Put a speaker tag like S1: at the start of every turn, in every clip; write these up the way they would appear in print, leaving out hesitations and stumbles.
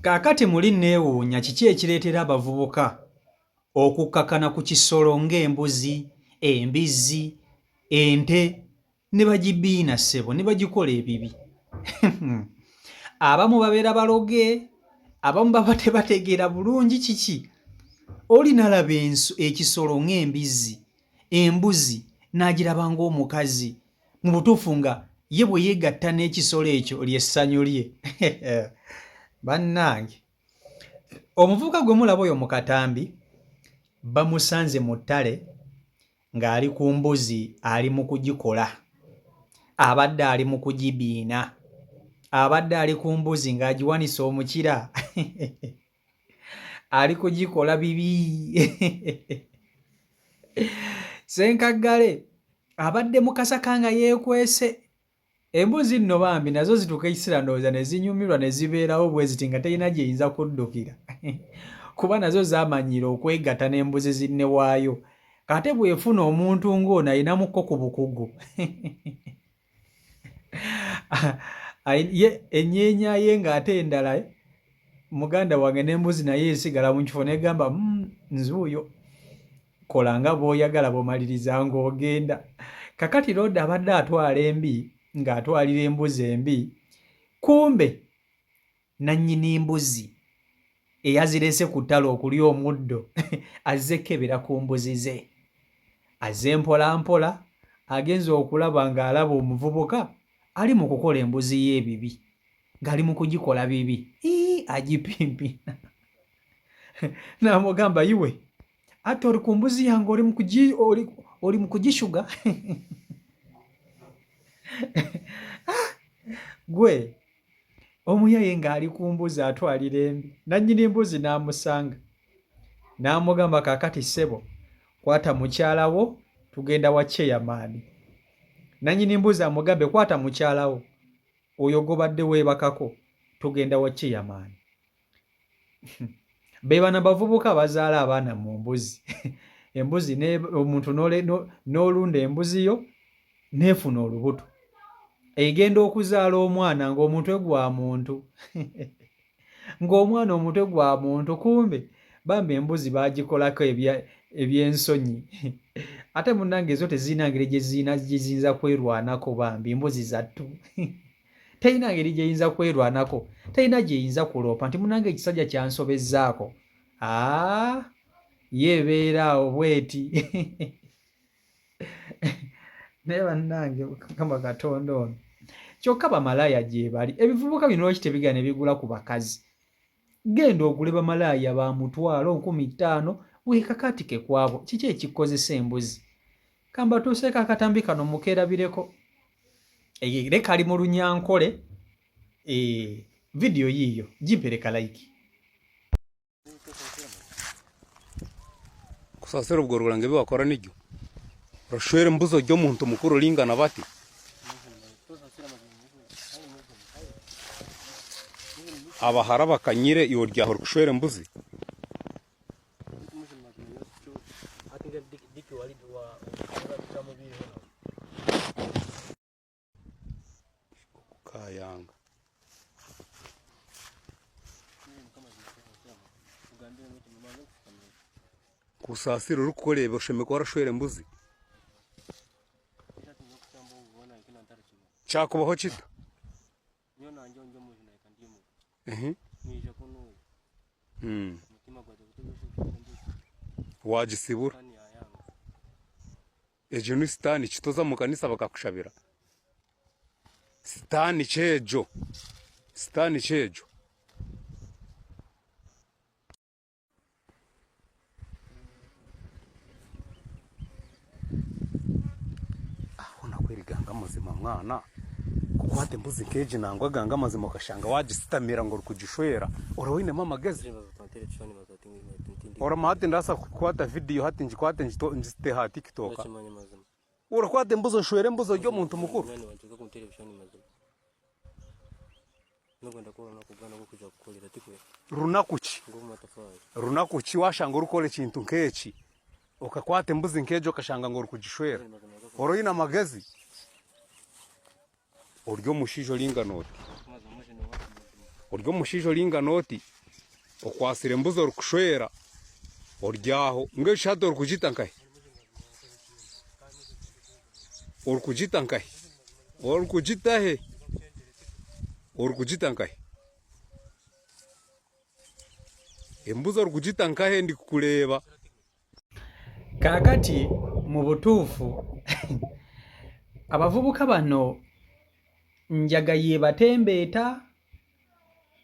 S1: Kaakati muli neewuunya kiki ekireetera abavubuka okukkakana ku kisolo ng'embuzi, embizzi, ente ne bagibiina ssebo ne bagikola ebibi. Abamu babeera baloge, abamu baba tebategeera bulungi kiki. Oli nalaba ekisolo ng'embizzi, embuzi n'agiraba ng'omukazi, mu butuufu nga ye bwe yeegatta n'ekisolo ekyo ly'essanyu lye. Bannange, omuvubuka gwe mulaba oyo mu katambi bamusanze mu ttale ng'ali ku mbuzi ali mu kugikola. Abadde ali mu kugibiina, abadde ali ku mbuzi ng'agiwanise omukira. Ali kugikola bibi. Ssenkaggale abadde mu kasaka nga yeekwese. Embuzi nno bambi nazo zituuka ekiseera ndowooza ne zinyumirwa ne zibeerawo bwe ziti nga terina gyeyinza kuddukira. Kuba nazo zaamanyira okwegatta n'embuzi zinne waayo. Kate bw'efuna omuntu ng'ono ayinamukko ku bukugu. Ennyeenya ye ng'ate endala muganda wange n'embuzi naye esigala mu kifo n'egamba nzuuyo kola nga bw'oyagala bw'omaliriza ng'ogenda. Kakati Lodi abadde atwala embi ng'atwalira embuzi embi, kumbe nannyini mbuzi eyazirese ku ttale okulya omuddo azze kkebera ku mbuzi ze. Azze mpola mpola agenza okulaba ng'alaba omuvubuka ali mu kukola embuzi ye ebibi, ng'ali mu kugikola bibi. Agipimpina. N'amugamba yiwe, ate oli ku mbuzi yange oli mu kugishuga. Gwe omuyaye ng'ali ku mbuzi atwalira embi, nannyini mbuzi n'amusanga n'amugamba kaakati ssebo kwata mukyala wo tugenda wa chairman. Nannyini mbuzi amugambe kwata mukyala wo oyo gobadde weebakako tugenda wa chairman. Be bano bavubuka bazaala abaana mu mbuzi. Embuzi omuntu n'olunda embuzi yo n'efuna olubuto. Egenda okuzaala omwana ng'omutwe gwa muntu. Ng'omwana omutwe gwa muntu, kumbe bambi embuzi baagikolako ebyensonyi. Ate munnange zo tezirina ngeri gye ziyinza kwerwanako bambi embuzi zattu. Terina ngeri gyeyinza kwerwanako, terina gyeyinza kuloopa nti munnange ekisajja kyansobezzaako. Yeebeera awo bweti. Naye bannange Mukama Katonda ono. Kyokka bamalaaya gye bali. Ebivubuka bino lwaki tebigenda ne bigula ku bakazi? Genda ogule bamalaaya ba mutwalo 15,000 weekakatike kwabo. Kiki ekikozesa embuzi? Kamba tuuseeko akatambi kano mukeerabireko. Leka ali mu Lunyankole. Vidiyo yiiyo gimpereka like.
S2: Kusasira ubwo rurange biwakora nijyo. Rashwere mbuzo ryo muntu mukuru lingana bati. Abahara bakanyire iyo ryaho rushwere mbuzi. Kayanga. Kusasira urukoreba ushemeko warashwere mbuzi. Chakubaho chita. Wagisibura. Ejo ni sitani kitoza mu kanisa bakakushabira. Sitani chejo. Sitani chejo. Ganga mazima mwana kukwate mbuzi keje nangwa ganga mazima kashanga wagisitamira ngo rukugishwera urawine mama gezi ora mahati ndasa kukwata video hati njikwate njiste ha TikTok urakwate mbuzo shwere mbuzo ryo muntu mukuru runakuchi washanga urukole kintu nkechi ukakwate mbuzi nkejo kashanga ngo rukugishwera urawine magezi uryo mushijo linganoti oryo omushaija oringa noti okwasire embuzi orikushwera oryaho ng'eshatu orikugita nkahe orikugita nkahe embuzi orikugita nkahe ndikukureeba
S1: kaakati mu butuufu abavubuka bano njaga yeebatembeeta.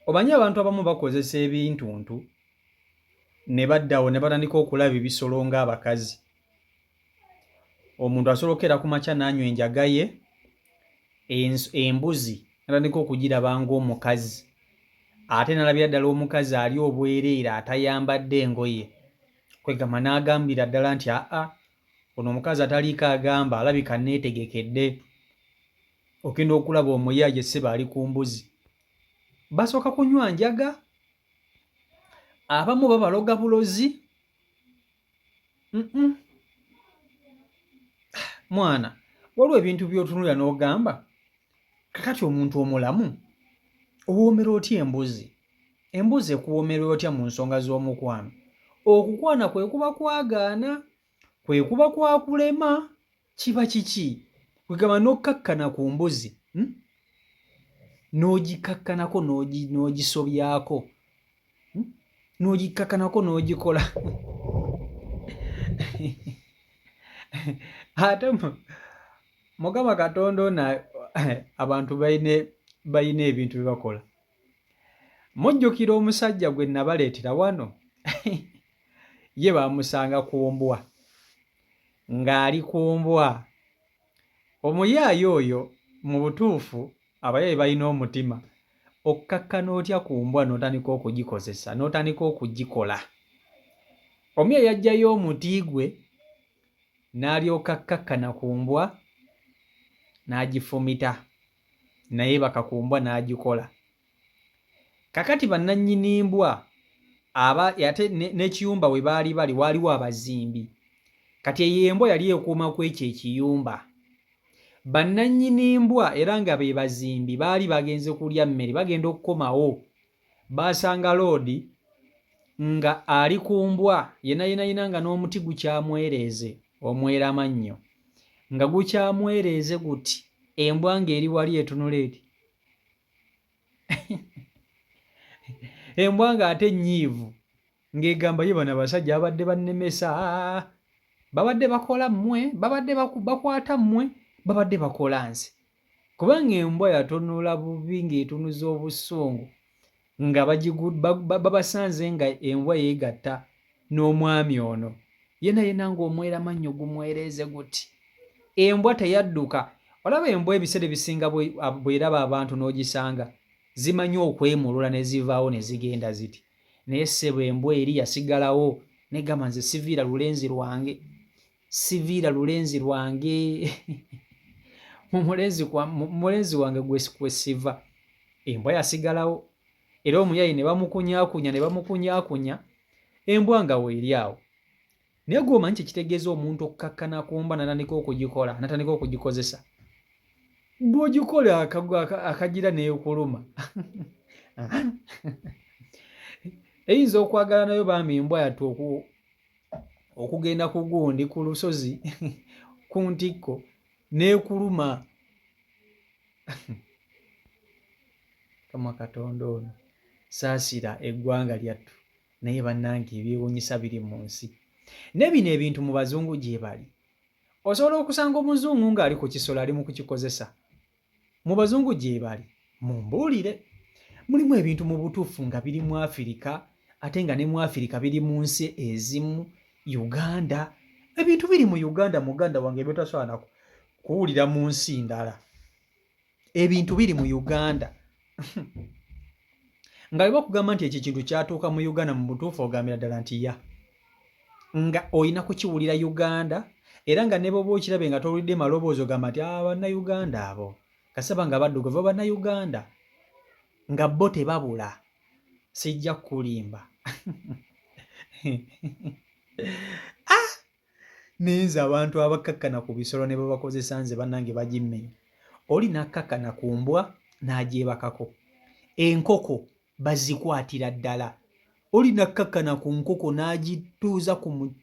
S1: Omanyi abantu abamu bakozesa ebintuntu ne baddawo ne batandika okulaba ebisolo ng'abakazi. Omuntu asolokera ku makya n'anywa enjaga ye, embuzi natandika okugiraba ng'omukazi, ate n'alabira ddala omukazi ali obwereere atayambadde engoye, kwegamba n'agambira ddala nti ono omukazi ataliiko agamba alabika neetegekedde okenda okulaba omuyaaye sseba ali ku mbuzi. Basooka kunywa njaga, abamu babaloga bulozi. Mwana, waliwo ebintu by'otunulira n'ogamba kakati omuntu omulamu owoomera otya embuzi? Embuzi ekuwoomera otya mu nsonga z'omukwano? Okukwana kwe kuba kwagaana, kwe kuba kwakulema, kiba kiki? Kwegamba n'okkakkana ku mbuzi n'ogikakkanako n'ogisobyako, n'ogikakkanako n'ogikola ate Mukama Katonda ono abantu bayina ebintu bye bakola. Mujjukira omusajja gwe nabaleetera wano ye baamusanga ku mbwa, ng'ali ku mbwa. Omuyaaye oyo mu butuufu abayaaye balina omutima. Okkakkana otya ku mbwa n'otandika okugikozesa n'otandika okugikola? Omuyaaye yajjayo omuti gwe n'alyoka akkakkana ku mbwa n'agifumita, naye baka ku mbwa n'agikola. Kakati bannannyini mbwa ate n'ekiyumba we baali bali waaliwo abazimbi. Kati eyo embwa yali ekuuma ku ekyo ekiyumba. Bannannyini mbwa era nga be bazimbi baali bagenze kulya mmere, bagenda okukomawo, baasanga loodi nga ali ku mbwa yenna nga n'omuti gukyamwereeze, omweramannyo nga gukyamwereeze guti, embwa ng'eri wali etunula eti embwa ng'ate nnyiivu ng'egamba ye bano abasajja babadde bannemesa, babadde bakola mmwe, babadde bakwata mmwe, babadde bakola nze. Kubanga embwa yatunula bubi ng'etunuza obusungu nga babasanze nga embwa yeegatta n'omwami ono yenna ng'omweramannyo gumwereeze guti. Embwa teyadduka. Olaba embwa ebiseera ebisinga bw'eraba abantu n'ogisanga zimanyi okwemulula ne zivaawo ne zigenda ziti. Naye ssebo embwa eri yasigalawo negamba nze siviira lulenzi lwange mulenzi wange gwe siva. Embwa yasigalawo era omuyaaye ne bamukunyaakunya embwa nga weeri awo. Naye gw'omanyi kyekitegeeza omuntu okkakkana ku mbwa natandika okugikola, natandika okugikozesa? Bw'ogikola akagira n'ekuluma eyinza okwagala nayo bambi embwa yattu okugenda ku gundi ku lusozi ku ntikko n'ekuluma. Kama Katonda ono saasira eggwanga lyattu, naye bannange ebyewuunyisa biri mu nsi. Ne bino ebintu mu bazungu gye bali. Osobola okusanga omuzungu ng'ali ku kisolo ali mu kukikozesa. Mu bazungu gye bali, mumbuulire. Mulimu ebintu mu butuufu nga biri mu Afirika, ate nga ne mu Afirika biri mu nsi ezimu, Uganda. Ebintu biri mu Uganda, muganda wange, by'otasobola kuwulira mu nsi ndala. Ebintu biri mu Uganda. Nga bwe bakugamba nti ekyo kintu kyatuuka mu Uganda mu butuufu ogambira ddala nti ya. Nga olina kukiwulira Uganda, era nga ne bw'oba okirabe nga towulidde maloboozi ogamba nti bannayuganda abo, kasaba nga baddugavu bannayuganda, nga bo tebabula, sijja kukulimba. Nenze abantu abakkakkana ku bisolo ne babakozesa nze bannange bagimmenya. Oli n'akkakkana ku mbwa n'agyebakako. Enkoko bazikwatira ddala. Oli nakkakkana ku nkoko n'agituuza ku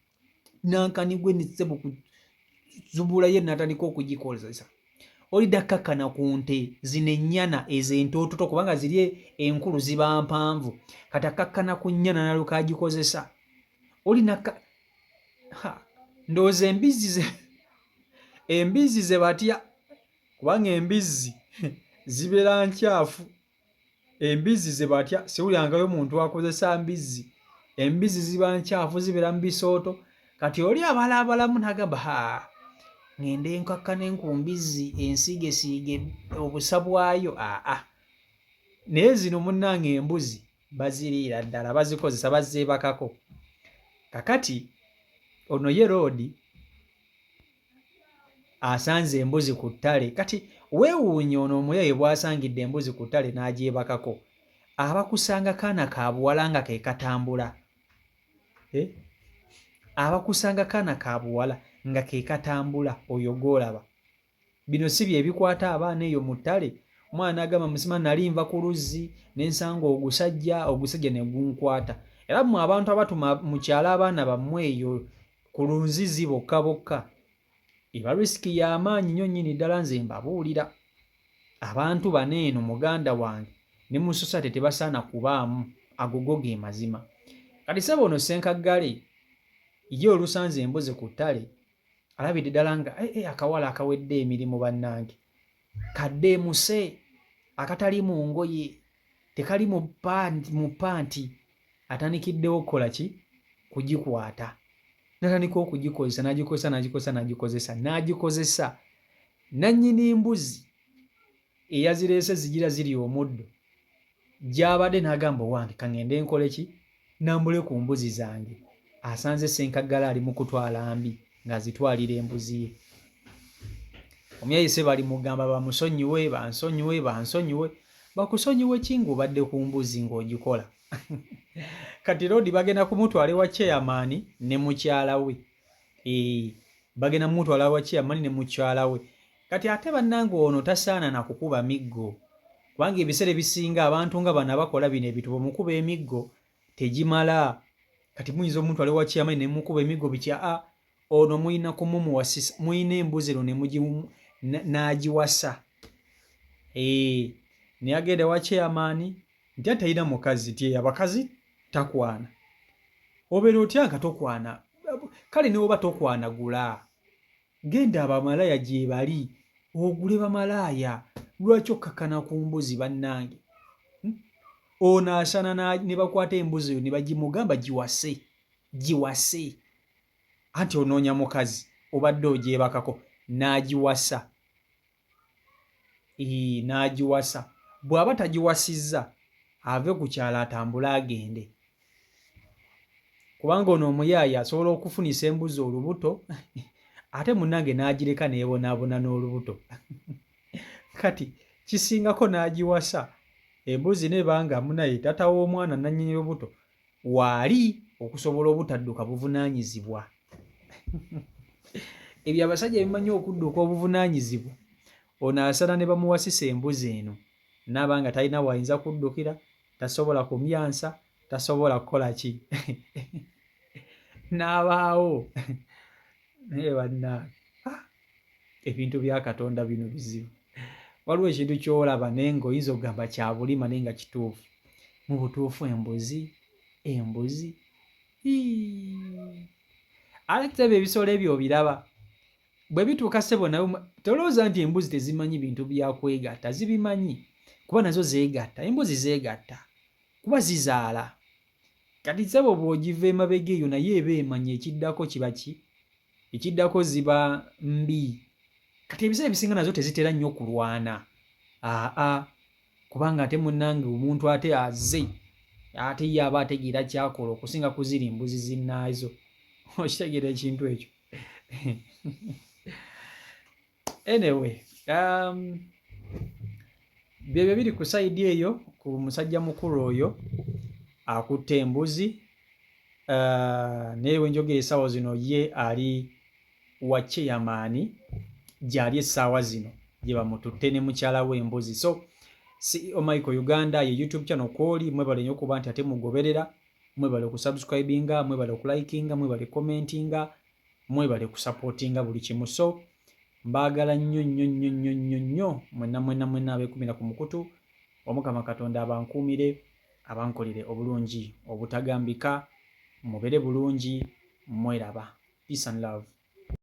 S1: nankani gwe nissebo kuzubula ye n'atandika okugikozesa. Oli nakkakkana ku nte zino ennyana ez'entoototo kubanga ziri enkulu ziba mpanvu. Kati akkakkana ku nnyana n'aluka agikozesa. Oli ndowooza embizzi ze batya kubanga embizzi zibeera nkyafu. Embizzi ze batya siwulirangayo omuntu akozesa mbizzi. Embizzi ziba nkyafu zibeera mu bisooto. Kati oli abalaabalamu n'agamba ngende nkakkane ku mbizzi ensiigesiige obusa bwayo. Naye zino munnange embuzi baziriira ddala, bazikozesa bazzeebakako. Kakati ono ye Roodi asanze embuzi ku ttale. Kati weewuunye ono omuyaye bw'asangidde embuzi ku ttale n'agyebakako. Abakusanga kaana ka buwala nga ke katambula. Abakusanga kaana ka buwala nga ke katambula oyo gw'olaba. Bino si bye bikwata abaana eyo mu ttale. Omwana agamba musima nali nva ku luzzi n'ensanga ogusajja ne gunkwata. Era mmwe abantu abatuma mukyala abaana bammwe eyo ku lunzizi bokka bokka, eba risiki y'amaanyi nnyo nnyini ddala. Nze mbabuulira abantu bano eno muganda wange ne mu society tebasaana kubaamu. Agogo ge mazima. Kati sebo ono Ssenkaggale ye olusanze embuzi ku ttale alabidde ddala nga akawala akawedde emirimu bannange, kadde muse akatali mu ngoye, tekali mu panti, atandikiddewo okukola ki? Kugikwata. Natandika n'agikozesa. Nannyini mbuzi eyazireese zigira ziri omuddo gy'abadde n'agamba owange kaŋŋende nkole ki? Nambule ku mbuzi zange. Asanze Ssenkaggale ali mu kutwala mbi ng'azitwalira embuzi ye. Omuyayise bali mugamba bamusonyiwe, bansonyiwe. Bakusonyiwe ki ng'obadde ku mbuzi ng'ogikola? Kati Roodi bagenda kumutwala ewa chairman ne mukyala we. Bagenda mutwala ewa chairman ne mukyala we. Kati ate bannange ono tasaana na kukuba miggo. Kubanga ebiseera ebisinga abantu nga bano abakola bino ebitubo mukuba emiggo tegimala. Kati muyinza omutwala ewa chairman ne mukuba emiggo bitya? Ono muyina kumumuwasisa, muyina embuzi eno n'agiwasa. Ne agenda ewa chairman nti atalina mukazi, ti abakazi takwana. Obeera otya nga tokwana? Kale ne oba tokwanagula, genda abamalaaya gye bali ogule bamalaaya. Lwaki okkakkana ku mbuzi bannange? Ono asana ne bakwata embuzi eyo ne bagimugamba giwase. Anti onoonya mukazi obadde ogyebakako. N'agiwasa. N'agiwasa. Bw'aba tagiwasizza ave ku kyalo atambule agende. Kubanga ono omuyaaya asobola okufunisa embuzi olubuto ate munnange n'agireka neebonaabona n'olubuto. Kati kisingako n'agiwasa. Embuzi nebanga munaye taata w'omwana nannyini lubuto waali okusobola obutadduka buvunaanyizibwa. Ebyo abasajja bimanyi okudduka obuvunaanyizibwa. Ono asana ne bamuwasisa embuzi eno n'abanga talina wayinza kuddukira, tasobola kumyansa, tasobola kukola ki? N'abaawo. Naye bannange ebintu bya Katonda bino bizibu. Waliwo ekintu ky'olaba naye ng'oyinza okugamba kya bulima naye nga kituufu. Mu butuufu embuzi. Ate ebyo ebisolo ebyo obiraba bwe bituuka ssebo nawe tolowooza nti embuzi tezimanyi bintu bya kwegatta. Zibimanyi kuba nazo zeegatta. Embuzi zeegatta kuba zizaala. Kati ssebo bw'ogiva emabega eyo naye eba emanya ekiddako kiba ki? Ekiddako ziba mbi. Kati ebiseera ebisinga nazo tezitera nnyo kulwana. Kubanga ate munnange omuntu ate azze ate ye aba ategeera kyakola okusinga kuziri mbuzi zinnaazo. Okitegeera ekintu ekyo. Anyway, byebyo biri ku sayidi eyo ku musajja mukulu oyo akutte embuzi. Naye wenjogera essaawa zino ye ali wa chairman gy'ali essaawa zino gye bamututte ne mukyala w'embuzi. So CEO Michael Uganda ye YouTube channel kwoli mwebale nnyo kuba nti ate mugoberera, mwebale kusubscribinga, mwebale kulikinga, mwebale commentinga, mwebale kusupportinga buli kimu. So mbaagala nnyo mwenna abeekumira ku mukutu. Omukama Katonda abankuumire, abankolere obulungi obutagambika, mubere bulungi, mweraba. Peace and love.